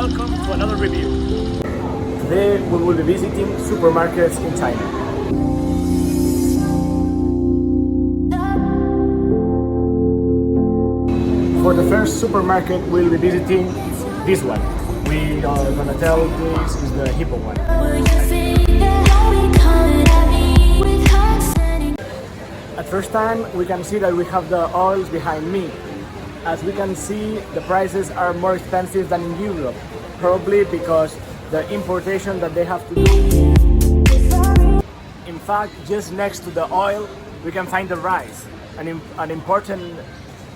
welcome to another review. Today we will be visiting supermarkets in China. For the first supermarket we'll be visiting this one. We are gonna tell this is the Hippo one. At first time we can see that we have the oils behind me. As we can see, the prices are more expensive than in Europe, probably because the importation that they have to do. In fact, just next to the oil, we can find the rice, an important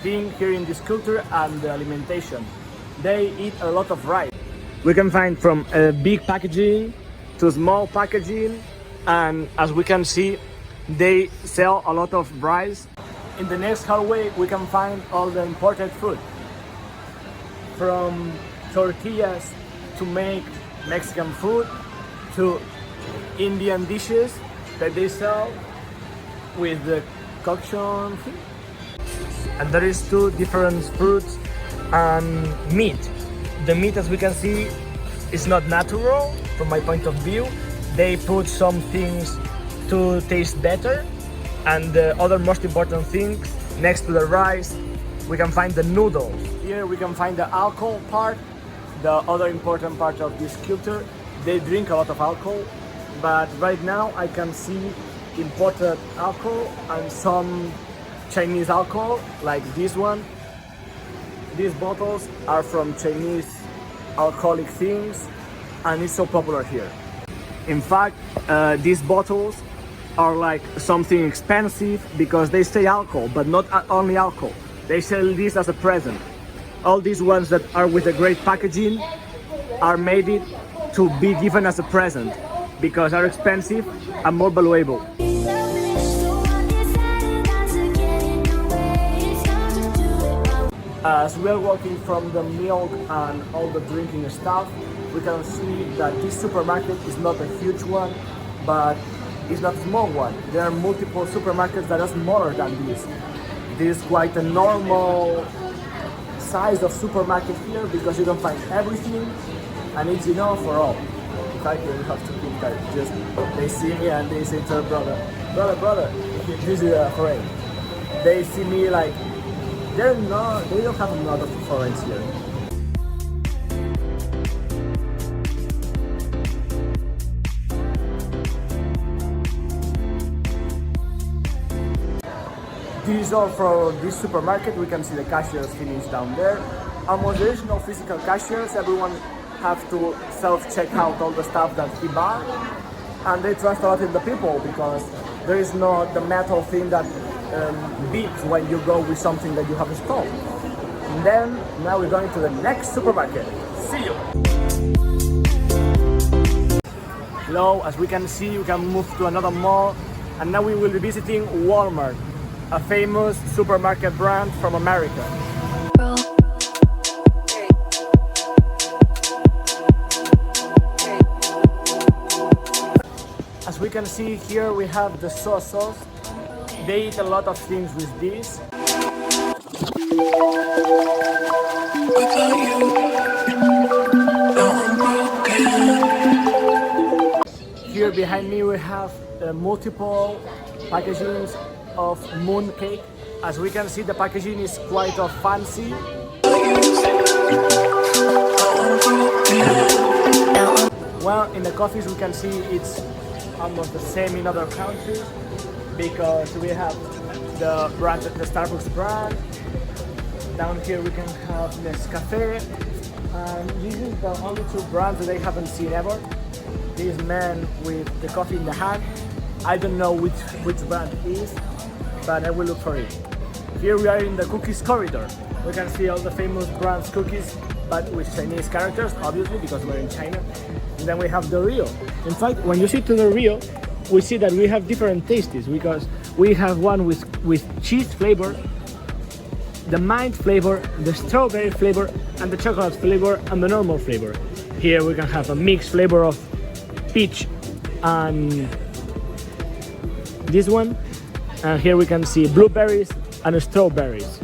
thing here in this culture and the alimentation. They eat a lot of rice. We can find from big packaging to small packaging, and as we can see, they sell a lot of rice. In the next hallway, we can find all the imported food, from tortillas to make Mexican food to Indian dishes that they sell with the coction thing. And there is two different fruits and meat. The meat, as we can see, is not natural from my point of view. They put some things to taste better. And the other most important thing, next to the rice, we can find the noodles. Here we can find the alcohol part, the other important part of this culture. They drink a lot of alcohol, but right now I can see imported alcohol and some Chinese alcohol, like this one. These bottles are from Chinese alcoholic things, and it's so popular here. In fact, these bottles are like something expensive because they say alcohol, but not only alcohol. They sell this as a present. All these ones that are with a great packaging are made it to be given as a present because are expensive and more valuable. As we are walking from the milk and all the drinking stuff, we can see that this supermarket is not a huge one, but it's not a small one. There are multiple supermarkets that are smaller than this. This is quite a normal size of supermarket here because you can find everything and it's enough for all. In fact, you have to think that just they see me and they say to their brother, this is a foreign. They see me like they don't have a lot of foreigners here. This is all for this supermarket. We can see the cashiers finished down there. Almost there is no physical cashiers. Everyone have to self-check out all the stuff that he bought, and they trust a lot in the people because there is no the metal thing that beeps when you go with something that you have installed. And then now we're going to the next supermarket. See you. Hello, as we can see, we can move to another mall, and now we will be visiting Walmart, a famous supermarket brand from America. As we can see here, we have the soy sauce. They eat a lot of things with this. Here behind me we have multiple packagings of moon cake. As we can see, the packaging is quite fancy. Well, in the coffees we can see it's almost the same in other countries because we have the brand, the Starbucks brand. Down here we can have Nescafe, and this is the only two brands that I haven't seen ever. This man with the coffee in the hand, I don't know which brand it is, but I will look for it. Here we are in the cookies corridor. We can see all the famous brands cookies, but with Chinese characters, obviously, because we're in China. And then we have the Rio. In fact, when you see to the Rio, we see that we have different tastes because we have one with cheese flavor, the mint flavor, the strawberry flavor, and the chocolate flavor, and the normal flavor. Here we can have a mixed flavor of peach and this one, and here we can see blueberries and strawberries.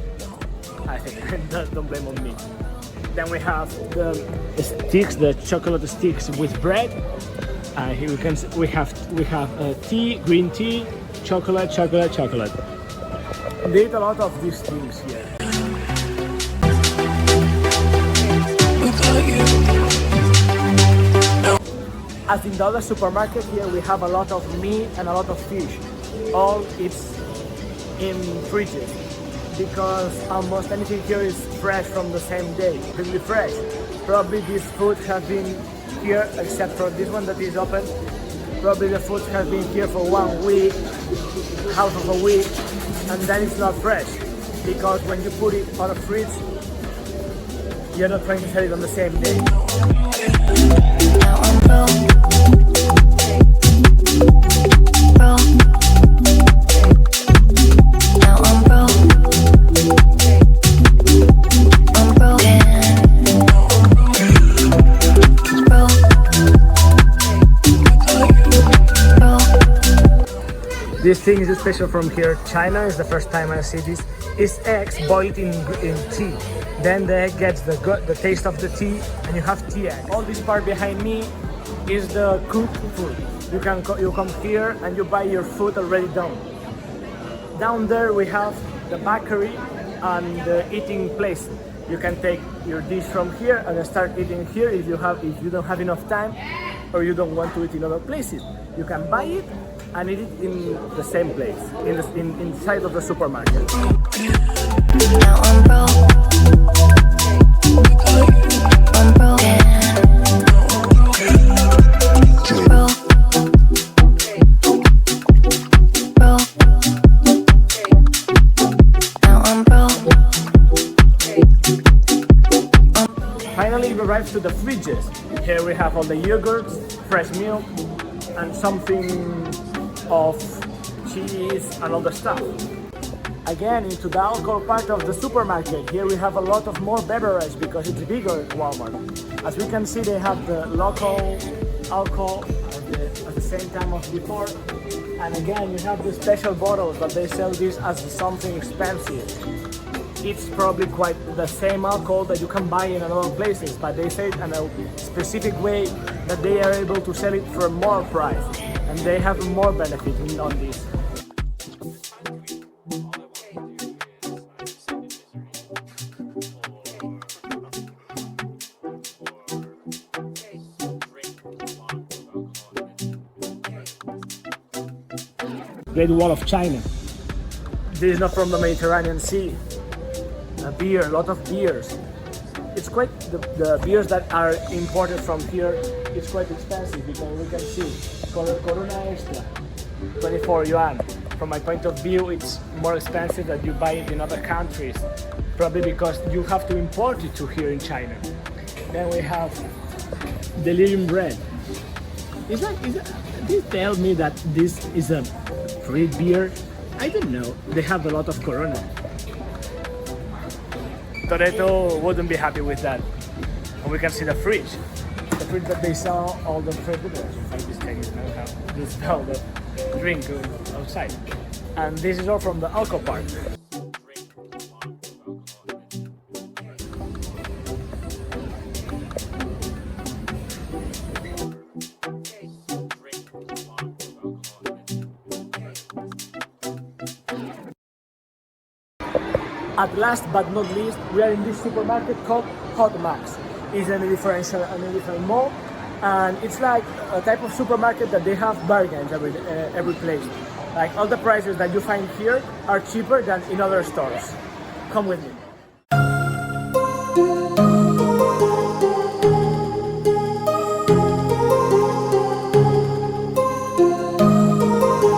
I think don't blame on me. Then we have the sticks, the chocolate sticks with bread. Here we have tea, green tea, chocolate. They eat a lot of these things here. As in the other supermarket, here we have a lot of meat and a lot of fish. All it's in fridges because almost anything here is fresh from the same day, really fresh. Probably this food has been here, except for this one that is open. Probably the food has been here for 1 week, half of a week, and then it's not fresh because when you put it on a fridge, you're not trying to sell it on the same day. This thing is special from here. China is the first time I see this. It's eggs boiled in tea. Then the egg gets the taste of the tea, and you have tea egg. All this part behind me is the cooked food. You come here and you buy your food already done. Down there we have the bakery and the eating place. You can take your dish from here and start eating here if you don't have enough time or you don't want to eat in other places. You can buy it and eat it in the same place, inside of the supermarket. Now I'm broke. Finally, we arrived to the fridges. Here we have all the yogurts, fresh milk, and something of cheese and all the stuff. Again, into the alcohol part of the supermarket. Here we have a lot of more beverage because it's bigger at Walmart. As we can see, they have the local alcohol at the same time as before. And again, you have the special bottles, but they sell this as something expensive. It's probably quite the same alcohol that you can buy in other places, but they say it in a specific way that they are able to sell it for more price. And they have more benefit on this. Great Wall of China. This is not from the Mediterranean Sea. A lot of beers. It's quite the beers that are imported from here. It's quite expensive because we can see Corona Extra, 24 yuan. From my point of view, it's more expensive than you buy it in other countries, probably because you have to import it to here in China. Then we have Delirium Red. They tell me that this is a free beer. I don't know. They have a lot of Corona. Toretto wouldn't be happy with that. And we can see the fridge that they sell all the fresh beverages. They sell the drink outside. And this is all from the alcohol part. At last but not least, we are in this supermarket called Hot Max. It's in a different mall, and it's like a type of supermarket that they have bargains every place. Like all the prices that you find here are cheaper than in other stores. Come with me.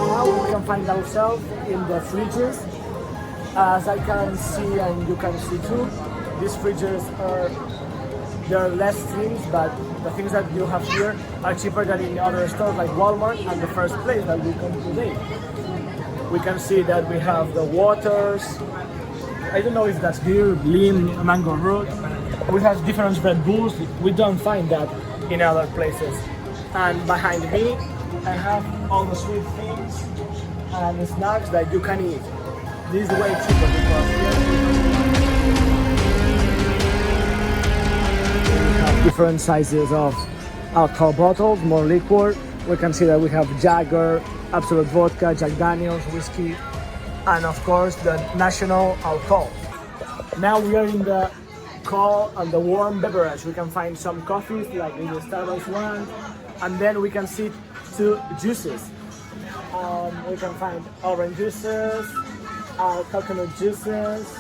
Now we can find ourselves in the fridges. As I can see and you can see too, these fridges there are less things, but the things that you have here are cheaper than in other stores like Walmart and the first place that we come today. We can see that we have the waters. I don't know if that's beer, Lim, Mango Root. We have different Red Bulls. We don't find that in other places. And behind me, I have all the sweet things and snacks that you can eat. This is way cheaper because here different sizes of alcohol bottles, more liquor. We can see that we have Jagger, Absolute Vodka, Jack Daniels, whiskey, and of course the national alcohol. Now we are in the cold and the warm beverage. We can find some coffees like in the Starbucks one, and then we can see two juices. We can find orange juices, coconut juices,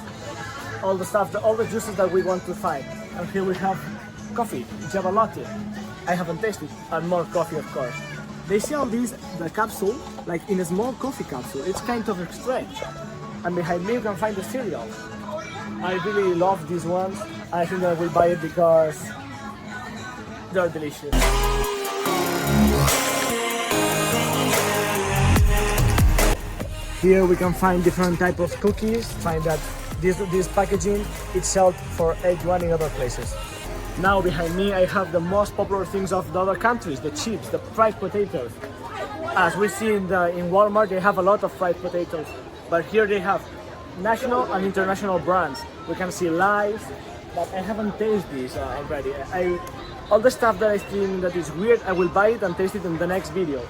all the juices that we want to find. And here we have coffee, Java latte. I haven't tasted, and more coffee of course. They sell these, the capsule, like in a small coffee capsule. It's kind of strange. And behind me you can find the cereal. I really love these ones. I think I will buy it because they're delicious. Here we can find different type of cookies. Find that this packaging is sold for $8 in other places. Now behind me I have the most popular things of the other countries, the chips, the fried potatoes. As we see in Walmart, they have a lot of fried potatoes, but here they have national and international brands. We can see Lice, but I haven't tasted these already. All the stuff that I think that is weird, I will buy it and taste it in the next video,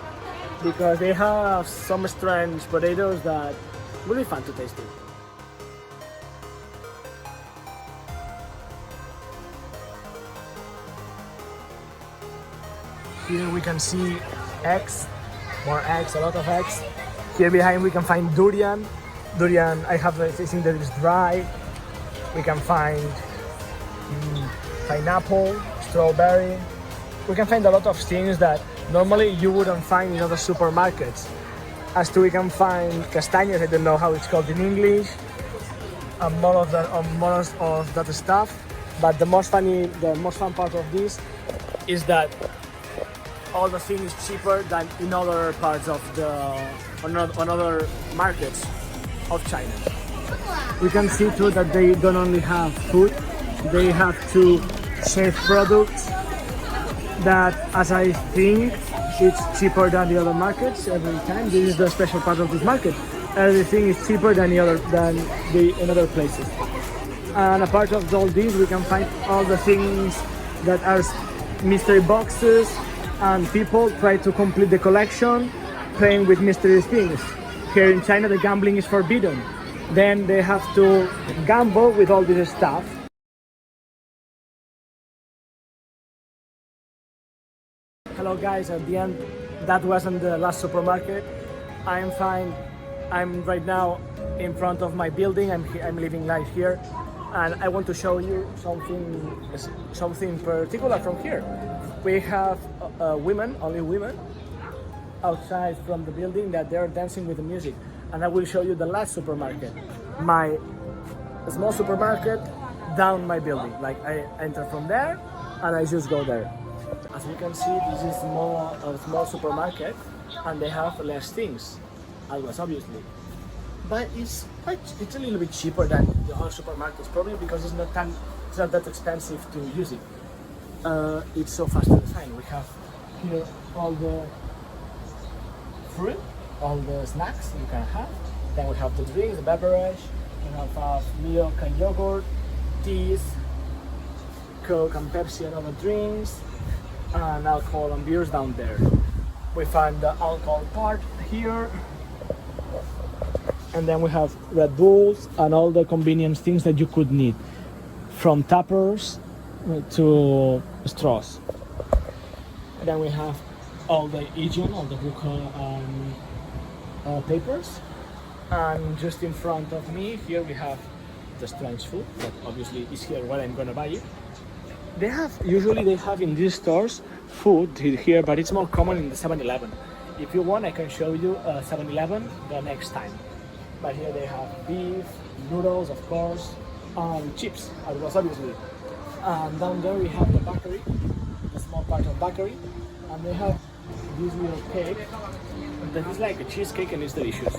because they have some strange potatoes that will be fun to taste it. Here we can see eggs, more eggs, a lot of eggs. Here behind we can find durian. Durian, I have a tasting that is dry. We can find pineapple, strawberry. We can find a lot of things that normally you wouldn't find in other supermarkets. As to we can find castañas, I don't know how it's called in English, and more of that stuff. But the most fun part of this is that all the thing is cheaper than in other parts of on other markets of China. We can see too that they don't only have food, they have two safe products that, as I think, it's cheaper than the other markets every time. This is the special part of this market. Everything is cheaper than in other places. And apart of all this, we can find all the things that are mystery boxes, and people try to complete the collection playing with mysterious things. Here in China, the gambling is forbidden. Then they have to gamble with all this stuff. Hello guys, at the end, that wasn't the last supermarket. I'm fine. I'm right now in front of my building. I'm living right here, and I want to show you something particular from here. We have only women, outside from the building, that they're dancing with the music. And I will show you the last supermarket, my small supermarket down my building. Like I enter from there and I just go there. As you can see, this is a small supermarket, and they have less things, always obviously. But it's a little bit cheaper than the other supermarkets, probably because it's not that expensive to use it. It's so fast to find. We have here all the fruit, all the snacks you can have. Then we have the drinks, the beverage. We have milk and yogurt, teas, Coke and Pepsi and other drinks, and alcohol and beers down there. We find the alcohol part here, and then we have Red Bulls and all the convenience things that you could need, from tappers to straws. Then we have all the hygiene, all the hookah papers. And just in front of me here we have the strange food that obviously is here where I'm gonna buy it. Usually they have in these stores food here, but it's more common in the 7-Eleven. If you want, I can show you 7-Eleven the next time. But here they have beef, noodles of course, and chips, obviously. And down there we have the bakery, the small part of bakery, and they have this little cake that is like a cheesecake and it's delicious.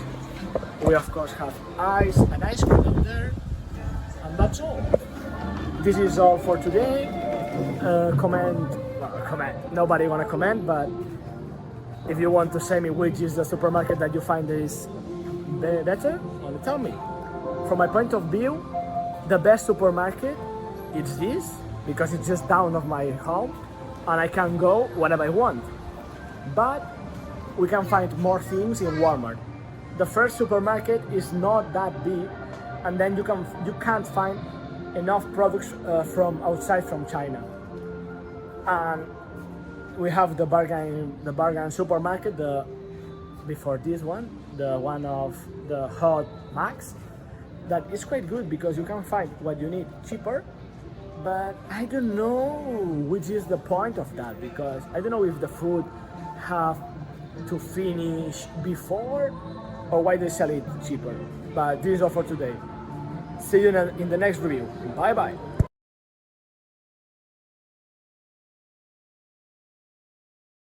We of course have ice and ice cream down there, and that's all. This is all for today. Comment. Nobody wanna comment, but if you want to say me which is the supermarket that you find is better, only tell me. From my point of view, the best supermarket is this, because it's just down of my home and I can go whenever I want. But we can find more things in Walmart. The first supermarket is not that big, and then you can't find enough products from outside from China. And we have the bargain supermarket, before this one, the one of the Hot Max, that is quite good because you can find what you need cheaper. But I don't know which is the point of that, because I don't know if the food have to finish before or why they sell it cheaper. But this is all for today. See you in the next review. Bye bye.